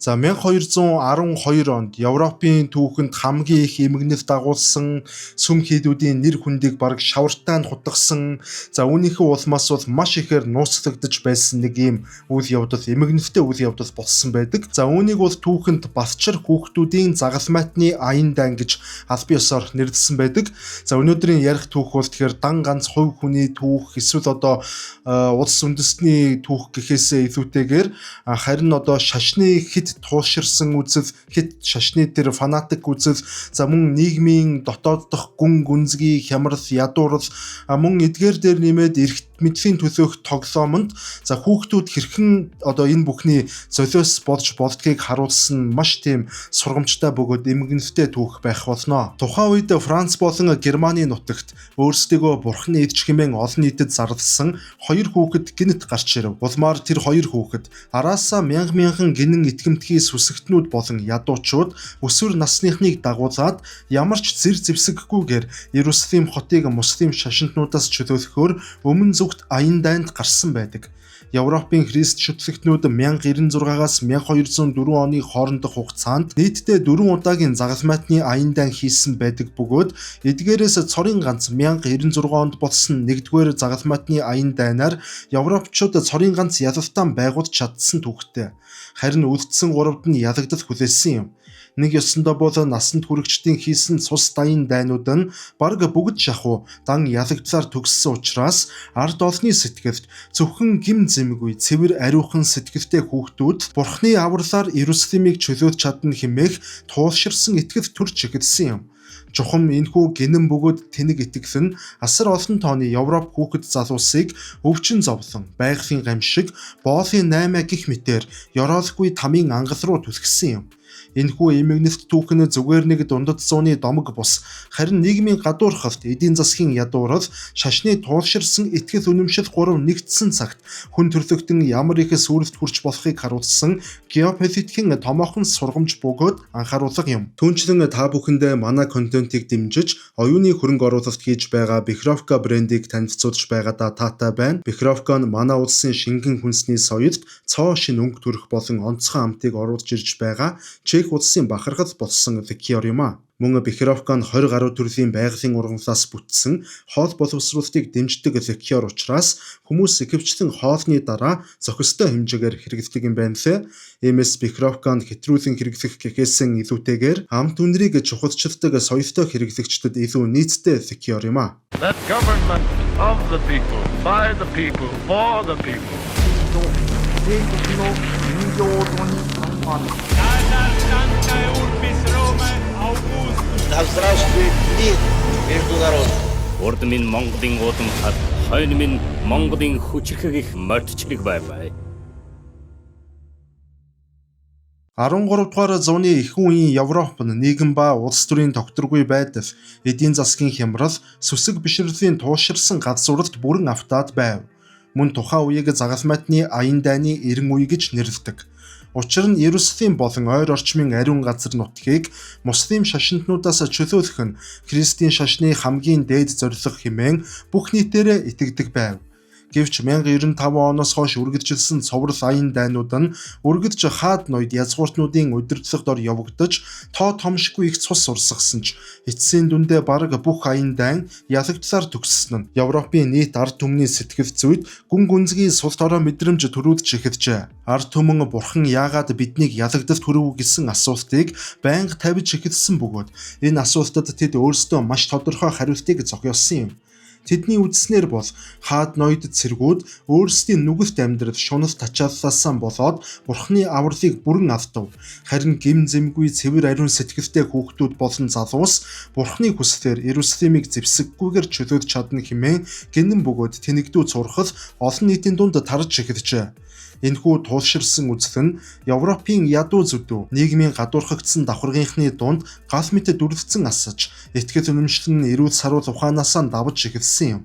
За 1212 онд Европын түүхэнд хамгийн их эмгэнэлт дагуулсан сүм хийдүүдийн нэр хүндийг бараг шавартаанд хутгасан. За үүнийхээ улмаас бол маш ихээр нууцлагдж байсан нэг ийм үйл явдал, эмгэнэлттэй үйл явдал болсон байдаг. За үүнийг бол түүхэнд Батчар хүүхдүүдийн загалмайтны аян дайн гэж аль биесээр нэрлэсэн байдаг. За өнөөдрийн ярих түүх бол тэгэхээр дан ганц хувь хүний түүх, эсвэл одоо улс үндэстний түүх гэхээсээ илүүтэйгээр харин одоо шашны хит тууширсан үзэл, хит шашны тэр фанатик үзэл, за мөн нийгмийн дотоод дахь гүн гүнзгий, хямрал, ядуурл, мөн эдгээр дээр нэмээд эрхт мэдлийн төлөөх тоглоомонд за хүүхдүүд хэрхэн одоо энэ бүхний золиос болж болдгийг харуулсан маш тийм сургамжтай бөгөөд эмгэнэлттэй түүх байх болно. Тухайн үед Франц болон Германы нутагт өөрсдийгөө бурхны эдж хэмээн олон нийтэд зарласан хоёр хүүхэд гинэт гарч ирэв. Улмаар тэр хоёр хүүхэд араасаа мянган гинэн итгэмтгий сүсэгтнүүд болон ядуучууд өсвөр насныхныг дагуулад ямар ч зэр зэвсэггүйгээр Иерусалим хотыг муслим шашинтнуудаас чөлөөлөхөөр өмнө зүгт аян дайнд гарсан байдаг. Европын христ шүтлэгтнүүд 1096-аас 1204 оны хоорондох хугацаанд нийтдээ 4 удаагийн загалмайтны аян дайн хийсэн байдаг бөгөөд эдгээрээс цорын ганц 1096 онд болсон 1-р загалмайтны аян дайнаар европчууд цорын ганц ялалтаан байгуулж чадсан түүхтэй. Харин үлдсэн 3-д нь ялагдал хүлээсэн юм. Нэг ёсондоо бол насанд хүрэгчдийн хийсэн цус даян дайнууд нь бараг бүгд шахуу дан ялагдлаар төгссөн учраас ард олонний сэтгэлд зөвхөн гим зэмгүй цэвэр ариухан сэтгэлтэй хүүхдүүд бурхны авралаар Иерусалимыг чөлөөлж чадна хэмээх туулширсан итгэл төрж эхэлсэн юм. Чухам энэхүү гинэн бөгөөд тэнэг итгэл нь асар олон тооны Европ хүүхэд залуусыг өвчин зовлон, байгалийн гамшиг, боолын 8 гих мэтээр ёроолгүй тамийн ангал руу түлхсэн юм. Энэхүү эмгэнэлт түүх нь зүгээр нэг дундад зууны домог бус, харин нийгмийн гадуурхалт, эдийн засгийн ядуурал, шашны туулширсан итгэл үнэмшил 3 нэгдсэн цагт хүн төрлөختөн ямар их сүрэлт хүрч болохыг харуулсан геополитикийн томоохон сургамж бөгөөд анхааруулга юм. Түүнчлэн та бүхэндээ манай контентыг дэмжиж, оюуны хөрөнгө оруулалт хийж байгаа Бихровка брендийг танилцуулж байгаадаа таатай байна. Бихровка нь манай улсын шингэн хүнсний соёлд цоо шин өнгө төрөх болон онцгой амтыг оруулж ирж байгаа Чех улсын бахархал болсон ликер юм а. Мөн Бихровка нь 20 гаруй төрлийн байгалийн ургамлаас бүтсэн хоол боловсруулалтыг дэмждэг ликер учраас хүмүүс ихэвчлэн хоолны дараа зохистой хэмжээгээр хэрэглэдэг юм байна лээ. Иймээс Бихровканд хэтрүүлэн хэрэглэх гэхээсээ илүүтэйгээр амт үнэрийг чухалчилдаг соёлтой хэрэглэгчдэд илүү нийцтэй ликер юм а. That government of the people, by the people, for the people. Да здравствует мир между народами. Урд минь Монголын уудам хад, хойно минь Монголын хүчрхэг их мордчлог бай. 13 дугаар зууны ихэнх үеийн Европ нь нийгэм ба улс төрийн тогтворгүй байдал, эдийн засгийн хямрал, сүсэг бишрэлийн тууширсан газруудад бүрэн автаад байв. Мөн тухайн үеийг загалмайтны аян дайны 90 үе гэж нэрлэдэг. Учир нь Иерусалим болон ойр орчмын ариун газар нутгийг муслим шашинтнуудаас чөлөөлөх нь Христийн шашны хамгийн дээд зорилго хэмээн бүх нийтээрээ итгэдэг байв. Гэвч 1095 оноос хойш үргэлжилсэн цоврал аян дайнууд нь үргэлж хаад ноёд язгууртнуудын удирдлагад ор явагдаж тоо томшгүй их цус урсгасан ч эцсийн дүндээ бараг бүх аян дайн ялагдлаар төгссөн нь Европын нийт ард түмний сэтгэл зүйд гүн гүнзгий сул дорой мэдрэмж төрүүлж эхэлжээ. Ард түмэн бурхан яагаад биднийг ялагдалт хүргэв гэсэн асуултыг байнга тавьж эхэлсэн бөгөөд энэ асуултад тэд өөрсдөө маш тодорхой хариултыг зохиосон юм. Тэдний үздснээр бол хаад ноёд цэргүүд өөрсдийн нүгэлт амьдрал шунал тачааллаасаа болоод бурхны авралыг бүрэн алдав. Харин гим зэмгүй цэвэр ариун сэтгэлтэй хүүхдүүд болон залуус бурхны хүслээр Иерусалимыг зэвсэггүйгээр чөлөөлж чадна хэмээн гинэн бөгөөд тэнэгдүү цурхал олон нийтийн дунд тарж эхэлжээ. Энэхүү туулширсан үзэл нь Европын ядуу зүдүү нийгмийн гадуурхагдсан давхаргийнхны дунд гал мэт дүрлэгдсэн асаж, итгэл үнэмшил нь эрүүл саруул ухаанаасаа давж эхэлсэн юм.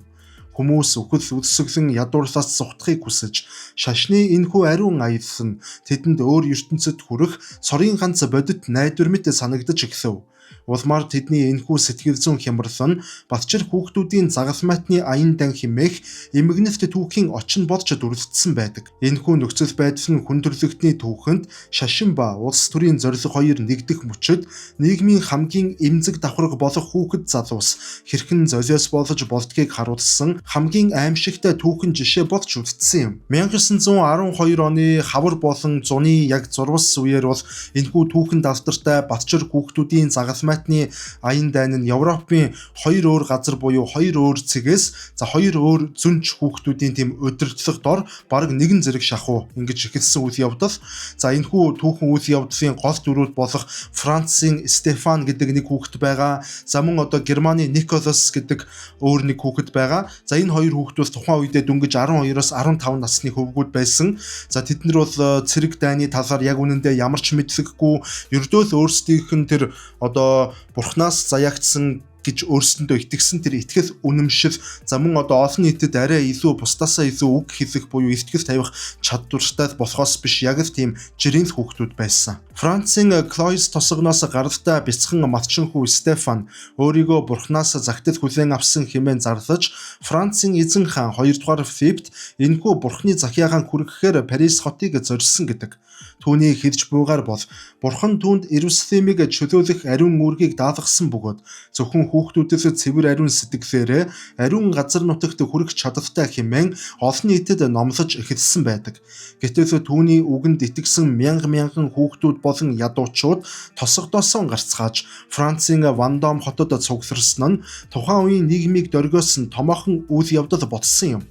Хүмүүс үхэл үлсгэлэн ядуурлаас зугтахыг хүсэж, шашны энэхүү ариун аялал нь тэдэнд өөр ертөнцид хүрэх цорын ганц бодит найдвар мэт санагдаж эхлэв. Улмаар тэдний энэхүү сэтгэл зүйн хямрал нь Батчир хүүхдүүдийн загалмайтны аян дан хэмээх эмгэнэлт түүхийн очин бодж дүрэлтсэн байдаг. Энэхүү нөхцөл байдал нь хүн төрлөختний түүхэнд шашин ба улс төрийн зорилго хоёр нэгдэх мөчид нийгмийн хамгийн эмзэг давхарга болох хүүхэд залуус хэрхэн золиос болж болдгийг харуулсан хамгийн аимшигтай түүхэн жишээ болж үлдсэн юм. 1912 оны хавар болон зуны яг зурвас үеэр бол энэхүү түүхэнд алдартай Батчир хүүхдүүдийн загалмайтны аян дайн нь Европын хоёр өөр газар буюу хоёр өөр цэгээс хоёр өөр зүнж хүүхдүүдийн тийм удирдлага дор бараг нэгэн зэрэг шахуу ингэж эхэлсэн үйл явдал. За энэхүү түүхэн үйл явдлын гол дүрүүд болох Францын Стефан гэдэг нэг хүүхэд байгаа. За мөн одоо Германы Николас гэдэг өөр нэг хүүхэд байгаа. За энэ хоёр хүүхдүүд тухайн үедээ дөнгөж 12-оос 15 насны хөвгүүд байсан. За тэд нар бол цэрэг дайны талаар яг үнэндээ ямар ч мэдлэггүй, ердөө л өөрсдийнх нь тэр одоо бурхнаас заяагдсан гэж өөрсөндөө итгэсэн тэр итгэл үнэмшил за мөн одоо олон нийтэд арай илүү бусдаасаа илүү үг хэлэх буюу итгэл тавих чадвартай болохоос биш яг л тийм жирийн хүүхдүүд байсан. Францын Клойс тосгоноос гаралтай бяцхан матчин хүү Стефан өөрийгөө бурхнаас загтал хүлээн авсан хэмээн зарлаж Францын эзэн хаан 2 дугаар Филиппт энэхүү бурхны захиагаан хүргэхээр Парис хотыг зорьсон гэдэг. Түүний хэлж буйгаар бол бурхан түүнд Иерусалимыг чөлөөлөх ариун үүргийг даалгасан бөгөөд зөвхөн хүүхдүүдээс цэвэр ариун сэтгэлээрээ ариун газар нутагт хүрэх чадaltaй хэмээн олон нийтэд номлож эхэлсэн байдаг. Гэтэл түүний үгэнд итгэсэн мянган хүүхдүүд болон ядуучууд тосгодоосоо гарцгааж Францын Вандом хотод цугларсан нь тухайн үеийн нийгмийг дөргиосон томоохон үйл явдал болсон юм.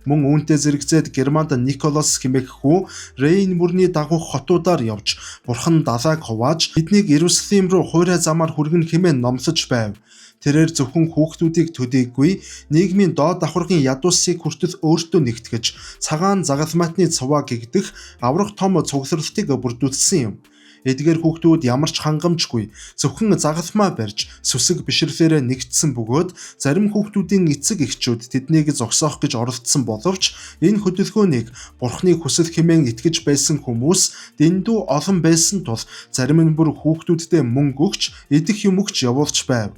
Мөн үүнтэй зэрэгцээд Германд Николас хэмээх хүү Рейн мөрний дагуух хотуудаар явж бурхан далайг хувааж биднийг Иерусалим руу хуурай замаар хүргэн хэмээн номлож байв. Тэрээр зөвхөн хүүхдүүдийг төдийгүй нийгмийн доод давхаргын ядуусыг хүртэл өөртөө нэгтгэж цагаан загалмайтны цуваа гэгдэх аврах том цугларлтыг бүрдүүлсэн юм. Эдгээр хүүхдүүд ямар ч хангамжгүй зөвхөн загалмаа барьж сүсэг бишрлээрээ нэгдсэн бөгөөд зарим хүүхдүүдийн эцэг эхчүүд тэднийг зогсоох гэж оролдсон боловч энэ хөдөлгөөнийг бурхны хүсэл хэмээн итгэж байсан хүмүүс дэндүү олон байсан тул зарим нь бүр хүүхдүүддээ мөнгө өгч идэх юм өгч явуулж байв.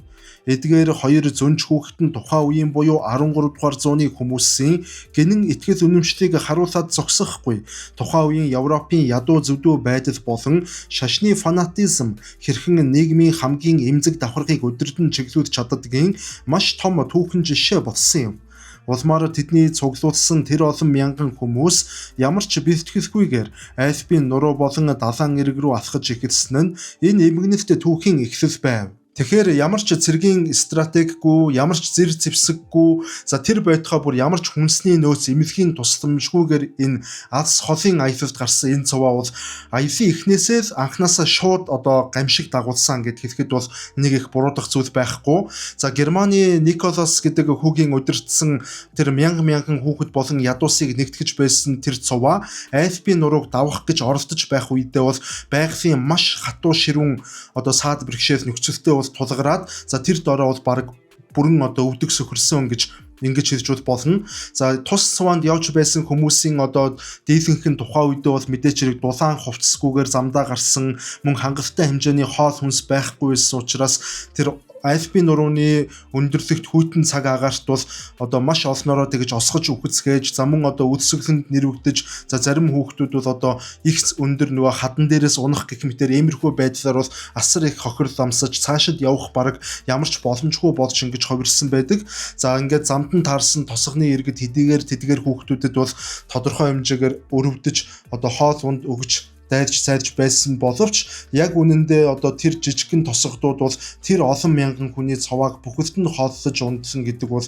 Эдгээр хоёр зөнж хүүхэд нь тухайн үеийн буюу 13 дугаар зууны хүмүүсийн гинэн итгэл үнэмшлийг харуулад зогсохгүй. Тухайн үеийн Европын ядуу зүдүү байдал болон шашны фанатизм хэрхэн нийгмийн хамгийн эмзэг давхаргыг өдөрдөн чиглүүлж чаддгийн маш том түүхэн жишээ болсон юм. Улмаар тэдний цуглуулсан тэр олон мянган хүмүүс ямар ч бэлтгэлгүйгээр Альпийн нуруу болон далайн эрэг рүү алхаж эхэлсэн нь энэ эмгэнэлт түүхийн эхлэл байв. Тэгэхээр ямар ч цэргийн стратеггүй, ямар ч зэр зэвсэггүй, за тэр байтугай бүр ямар ч хүнсний нөөц эмнэлгийн тусламжгүйгээр энэ алс холын аялалд гарсан энэ цуваа бол аялын эхнээсээ л анханасаа шууд одоо гамшиг дагуулсан гэд хэлэхэд бол нэг их буруудах зүйл байхгүй. За Германы Николас гэдэг хүүгийн удирдсан тэр мянган хүүхэд болон ядуусыг нэгтгэж байсан тэр цуваа Альпийн нурууг давах гэж оролдож байх үедээ бол байгалийн маш хатуу ширүүн одоо саад бэрхшээл нөхцөлтэй бол тулгараад за тэр дороо бол баг бүрэн одоо өвдөг сөхөрсөн гэж ингэж хэлж болно. За тус цуванд явж байсан хүмүүсийн одоо дийлэнх нь тухайн үедээ бол мэдээч хэрэг дулаан хувцсгүйгээр замдаа гарсан мөн хангалттай хэмжээний хоол хүнс байхгүй байсан учраас тэр Альпийн нурууны өндөрлөгт хүйтэн цаг агаарт бол одоо маш олноороо тэгж осгож үхэлцгээж за мөн одоо үдсгэлэнд нэрвэгдэж за зарим хүүхдүүд бол одоо их өндөр нөгөө хадан дээрээс унах гэх мэтээр иймэрхүү байдлаар бол асар их хохирол амсаж цаашид явах бараг ямар ч боломжгүй болж ингэж хувирсан байдаг. За ингээд замд нь таарсан тосгоны иргэд тэдгээр хүүхдүүдэд бол тодорхой хэмжээгээр өрөвдөж одоо хоол унд өгж дайрж байсан боловч яг үнэндээ одоо тэр жижигхэн тосгодууд бол тэр олон мянган хүний цавааг бүхэлд нь хооллож унтсан гэдэг бол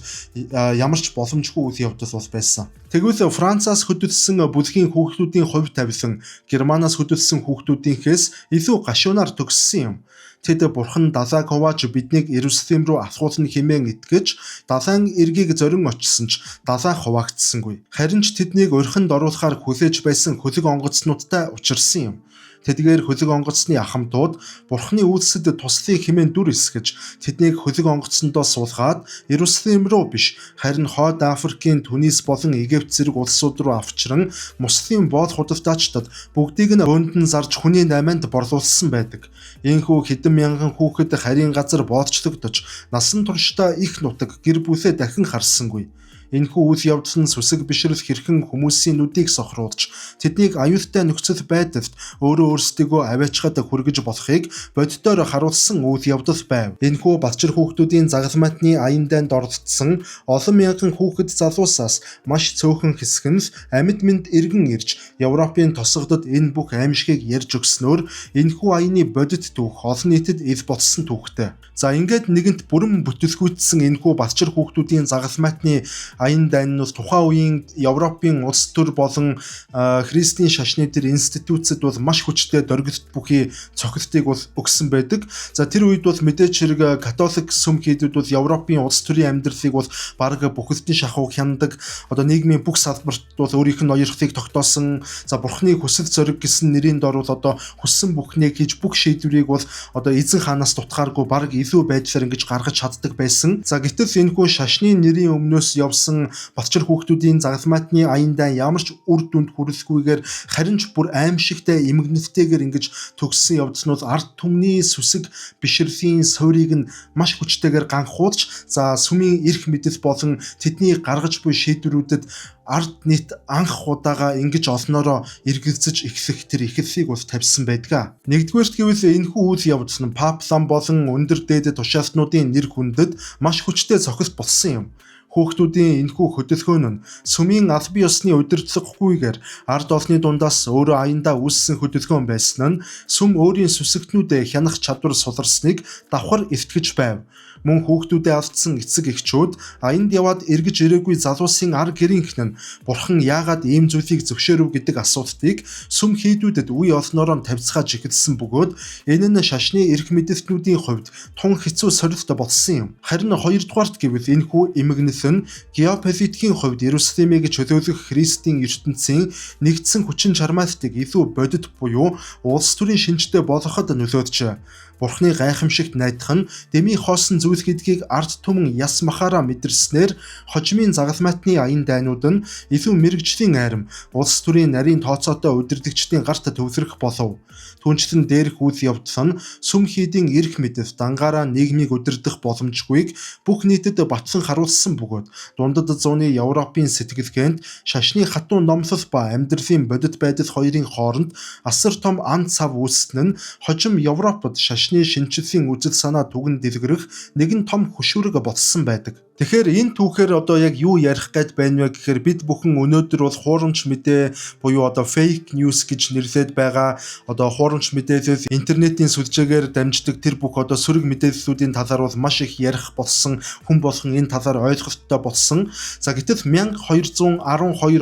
ямар ч боломжгүй үйл явдал бол байсан. Тэгвэл Францаас хөдөлсөн бүлгийн хүүхдүүдийн хувь тавилан Германаас хөдөлсөн хүүхдүүдийнхээс илүү гашуунаар төгссөн юм. Тэд бурхан далайг хувааж биднийг Иерусалим руу алхуулна хэмээн итгэж далайн эргийг зорин очсон ч далай хуваагдсангүй. Харин ч тэднийг урхинд оруулахаар хүлээж байсан хөлөг онгоцнуудтай учирсан юм. Тэдгээр хөлөг онгоцны ахмадууд Бурхны үйлсэд туслахыг хэмээн дүр эсгэж тэднийг хөлөг онгоцондоо суулгаад Иерусалим руу биш харин Хойд Африкийн Түнис болон Египт зэрэг улсууд руу авчран муслим боол худалдаачдад бүгдийг нь бөөндөн зарж хүний наймаанд борлуулсан байдаг. Ийхүү хэдэн мянган хүүхэд харийн газар боолчлогдож насан туршдаа их нутаг гэр бүлээ дахин харсангүй. Энэхүү үйл явдал нь сүсэг бишрэл хэрхэн хүмүүсийн нүдийг сохруулж тэднийг аюултай нөхцөл байдалд өөрөө өөрсдийгөө аваачгаад хүргэж болохыг боддоор харуулсан үйл явдал байв. Энэхүү балчир хүүхдүүдийн загалмайтны аян дайнд оролцсон олон мянган хүүхэд залуусаас маш цөөхөн хэсэг нь амьд мэнд эргэн ирж Европын тосгодод энэ бүх аимшигыг ярьж өгснөөр энэхүү аяны бодит түүх олон нийтэд ил болсон түүхтэй. За ингээд нэгэнт бүрэн бүтэлгүйтсэн энэхүү балчир хүүхдүүдийн загалмайтны аян дайнууд тухайн үеийн Европын улс төр болон христийн шашны төр институтсд бол маш хүчтэй дөргөлт бүхий цохилтыг бол өгсөн байдаг. За тэр үед бол мэдээж хэрэг католик сүм хийдүүд бол Европын улс төрийн амьдралыг бол бараг бүхэлдэн шахуу хяндаг. Одоо нийгмийн бүх салбарт бол өөрийнх нь ноёрхлыг тогтоосон. За Бурхны хүсэл зориг гэсэн нэрийн дор бол одоо хүссэн бүхнийг хийж бүх шийдвэрийг бол одоо эзэн хаанаас дутгааргүй бараг илүү байдлаар ингэж гаргаж чаддаг байсан. За гэтэл энэхүү шашны нэрийн өмнөөс явсан балчир хүүхдүүдийн загалмайтны аян дайн ямар ч үр дүнд хүрэлгүйгээр харин ч бүр аимшигтай эмгэнэлтэйгээр ингэж төгссөн явдал нь ард түмний сүсэг бишрэлийн суурийг нь маш хүчтэйгээр ганхуулж за сүмийн эрх мэдэл болон тэдний гаргаж буй шийдвэрүүдэд ард нийт анх удаага ингэж олноороо эргэлзэж эхлэх тэр эхлэлийг бол тавьсан байдаг. Нэгдүгээрт гэвэл энэхүү үйл явдал нь пап лам болон өндөр дээд тушаалтнуудын нэр хүндэд маш хүчтэй цохилт болсон юм. Хүүхдүүдийн энэхүү хөдөлгөөн нь сүмийн аль бие усны удирдлаггүйгээр ард олны дундаас өөрөө аяндаа үүссэн хөдөлгөөн байсан нь сүм өөрийн сүсэгтнүүдэд хянах чадвар суларсныг давхар эвтгэж байв. Мөн хүүхдүүдээ алдсан эцэг эхчүүд аянд яваад эргэж ирээгүй залуусын ар гэрийнх нь Бурхан яагаад ийм зүйлийг зөвшөөрөв гэдэг асуултыг сүм хийдүүдэд үе олноороо тавьцгааж эхэлсэн бөгөөд энэ нь шашны эрх мэдэлтнүүдийн хувьд тун хэцүү сорилт болсон юм. Харин хоёрдугаарт гэвэл энэхүү эмгэнэл нь геополитикийн хувьд Иерусалимыг чөлөөлөх Христийн ертөнцийн нэгдсэн хүчин чармайлтыг илүү бодит буюу улс төрийн шинжтэй болгоход нөлөөдөж Бурхны гайхамшигт найдах нь дэмий хоосон зүйл гэдгийг ард түмэн яс махаараа мэдэрснээр хожимын загалмайтны аян дайнууд нь илүү мэрэгжлийн айрам улс төрийн нарийн тооцоотой удирдагчдын гарт төвлөрөх болов. Түүнчлэн дээрх үйл явдал нь сүм хийдийн эрх мэдэл дангаараа нийгмийг удирдах боломжгүйг бүх нийтэд батлан харуулсан бөгөөд дундад зууны Европын сэтгэлгээнд шашны хатуу номлол ба амьдралын бодит байдал хоёрын хооронд асар том ан цав үүснэ нь хожим Европод шашны шинжлэлийн үзэл санаа түгэн дэлгэрэх нэгэн том хөшүүрэг болсон байдаг. Тэгэхээр энэ түүхээр одоо яг юу ярих гээд байна вэ гэхээр бид бүхэн өнөөдөр бол хуурамч мэдээ буюу одоо fake news гэж нэрлэдэг байгаа. Одоо хуурамч мэдээлэл интернетийн сүлжээгээр дамждаг тэр бүх одоо сөрөг мэдээллүүдийн талаар бол маш их ярих болсон, хүн болгон энэ талаар ойлголттой болсон. За гэтэл 1212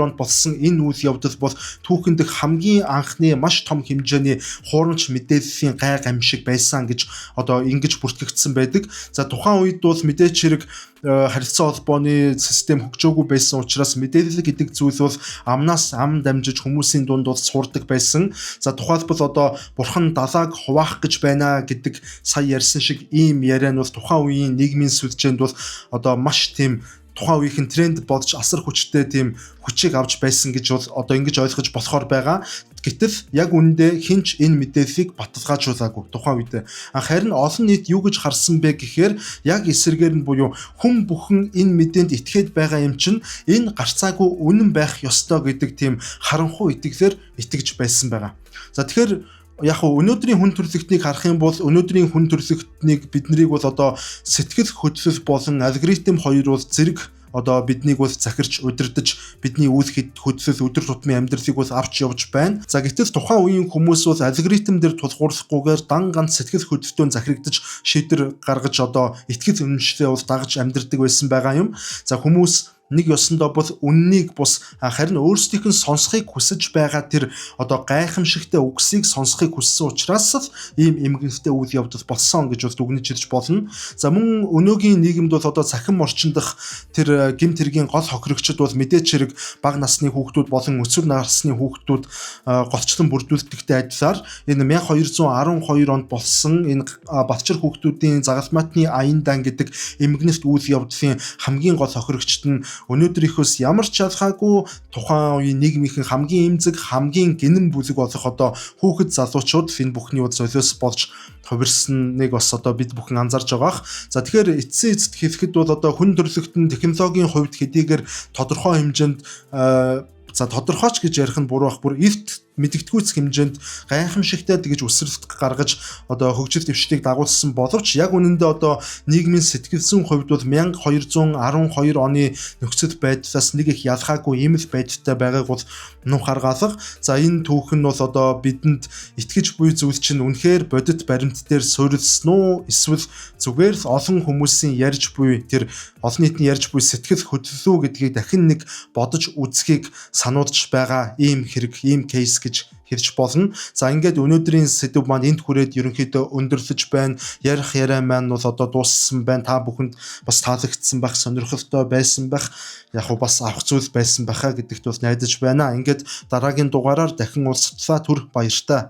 онд болсон энэ үйл явдал бол түүхэнд хамгийн анхны маш том хэмжээний хуурамч мэдээллийн гай гамшиг байсан гэж одоо ингэж бүртгэгдсэн байдаг. За тухайн үед бол мэдээч хэрэг харилцаа холбооны систем хөгжөөгүй байсан учраас мэдээлэл гэдэг зүйл бол амнаас ам дамжиж хүмүүсийн дунд бол сурдаг байсан. За тухайлбал одоо Бурхан далайг хуваах гэж байна гэдэг сая ярьсан шиг ийм яриа нь бол тухайн үеийн нийгмийн сүлжээнд бол одоо маш тийм тухайн үеийн тренд болж асар хүчтэй тийм хүчийг авч байсан гэж бол одоо ингэж ойлгож болохоор байгаа. Гэтэл яг үүндээ хинч энэ мэдээллийг баталгаажуулаагүй тухайн үед. Харин олон нийт юу гэж харсан бэ гэхээр яг эсэргээр нь буюу хүн бүхэн энэ мэдээнд итгээд байгаа юм чинь энэ гарцаагүй үнэн байх ёстой гэдэг тийм харанхуй итгэлээр итгэж байсан байгаа. За тэгэхээр яг өнөөдрийн хүн төрөлхтнийг харах юм бол өнөөдрийн хүн төрөлхтнийг биднийг бол одоо сэтгэл хөдлөл болон алгоритм хоёр бол зэрэг одоо биднийг бол захирч удирдах бидний үйл хөдлөл өдөр тутмын амьдралыг бол авч явж байна. За гэтэл тухайн үеийн хүмүүс бол алгоритм дээр тулгуурлахгүйгээр дан ганц сэтгэл хөдлөлтөнд захирагдаж шийдвэр гаргаж одоо итгэл үнэмшлээ бол дагаж амьдрдаг байсан байгаа юм. За хүмүүс нэг ёсондоо бол үннийг бус харин өөрсдийнх нь сонсхийг хүсэж байгаа тэр одоо гайхамшигтай үгсийг сонсхийг хүссэн учраас л ийм эмгэнэлтэй үйл явдал болсон гэж бол дүгнэж ирж болно. За мөн өнөөгийн нийгэмд бол одоо цахим орчин дах тэр гэмт хэргийн гол хохирогчд бол мэдээч хэрэг бага насны хүүхдүүд болон өсвөр насны хүүхдүүд голчлон бүрдүүлдэгтэй адилаар энэ 1212 онд болсон энэ Батчир хүүхдүүдийн загалмаатны аян дан гэдэг эмгэнэлт үйл явдлын хамгийн гол хохирогчд нь өнөөдрийнхөөс ямар ч ялгаагүй тухайн үеийн нийгмийн хамгийн эмзэг, хамгийн гинэн бүлэг болох одоо хүүхэд залуучууд энэ бүхний золиос болж хувирсныг бас одоо бид бүхэн анзаарж байгаах. За тэгэхээр эцсийн эцэд хэлэхэд бол одоо хүн төрөлхтөн технологийн хувьд хэдийгээр тодорхой хэмжээнд тодорхойч гэж ярих нь буруу бах, бүр эрт мэдэгдэхүйц хэмжээнд гайхамшигтай тэгж өсрэлт гаргаж одоо хөгжил дэвшилтийг дагуулсан боловч яг үнэндээ одоо нийгмийн сэтгэл зүйн хувьд бол 1212 оны нөхцөл байдлаас нэг их ялгаагүй ийм л байдалтай байгааг бол нух харгаалга. За энэ түүх нь бол одоо бидэнд итгэж буй зүйл чинь үнэхээр бодит баримт дээр суурилсан уу, эсвэл зүгээр л олон хүмүүсийн ярьж буй тэр олон нийтийн ярьж буй сэтгэл хөдлөлөө гэдгийг дахин нэг бодож үзхийг сануулж байгаа ийм хэрэг, ийм кейс гэж хэлж болно. За ингээд өнөөдрийн сэдв маань энд хүрээд ерөнхийдөө өндөрлөж байна. Ярих яриа маань бол одоо дууссан байна. Та бүхэнд бас таалагдсан байх, сонирхолтой байсан байх, яг уу бас авах зүйл байсан байхаа гэдэгт бол найдаж байна. Ингээд дараагийн дугаараар дахин уулзтлаа. Түр баяртай.